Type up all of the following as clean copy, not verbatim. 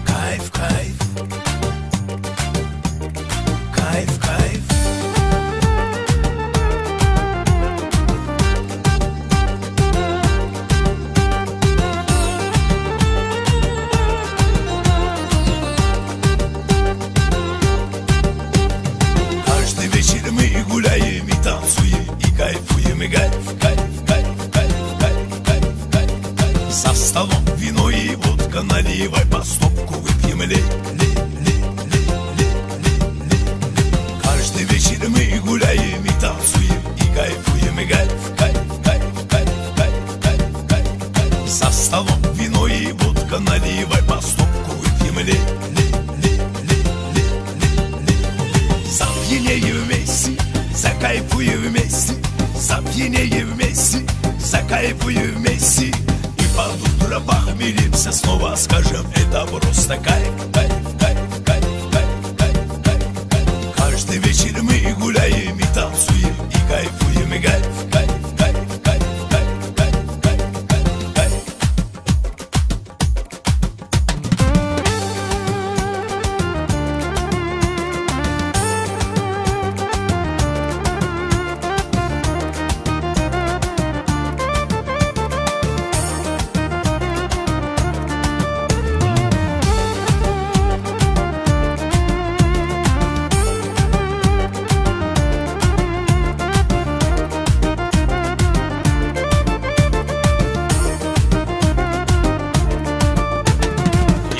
Кайф, кайф, кайф, кайф. Каждый вечер мы гуляем и танцуем, и кайфуем, и кайф, кайф, кайф, кайф, кайф, кайф, кайф, кайф. За столом вино и водка, наливай по стопку, выпьем, лей, лей, лей, лей, лей, лей, лей, лей. Каждый вечер мы гуляем и танцуем, и кайфуем, и кайф, кайф, кайф, кайф, кайф, кайф, кайф, кайф. За столом вино и водка, наливай по стопку, выпьем, лей, лей, лей, лей, лей, лей, лей. Запьянеем вместе, закайфуем вместе, запьянеем вместе, закайфуем вместе. И под утро похмелимся, снова скажем, это просто кайф, кайф, кайф, кайф, кайф, кайф, кайф, кайф. Каждый вечер мы гуляем и танцуем, и кайфуем, и кайф, кайф, кайф, кайф, кайф, кайф, кайф, кайф, кайф.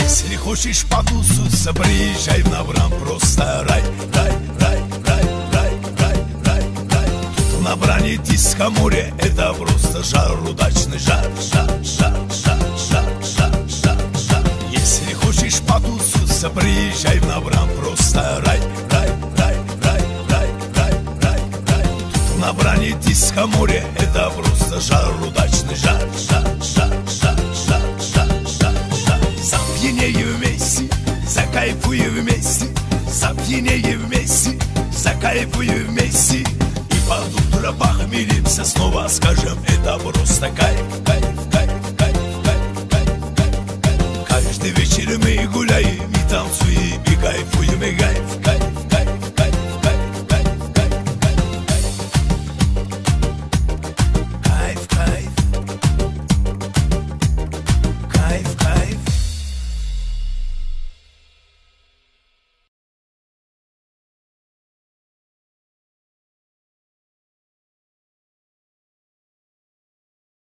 Если хочешь потусуться, приезжай в Навран, просто рай, рай, рай, рай, рай, рай, рай, рай. Тут в Навране диско море, это просто жар, удачный жар, жар, жар, жар, жар, жар, жар, жар. Если хочешь потусуться, приезжай в Навран, просто рай, рай, рай, рай, рай, рай, рай, рай. Тут в Навране диско море, это просто жар, удачный жар, жар, жар, жар, жар, жар, жар, жар. Запьянеем вместе, закайфуем вместе, запьянеем вместе, закайфуем вместе. И под утро похмелимся, снова скажем, это просто кайф, кайф, кайф, кайф, кайф, кайф, кайф, кайф. Каждый вечер мы гуляем и танцуем, и кайфуем, и кайф,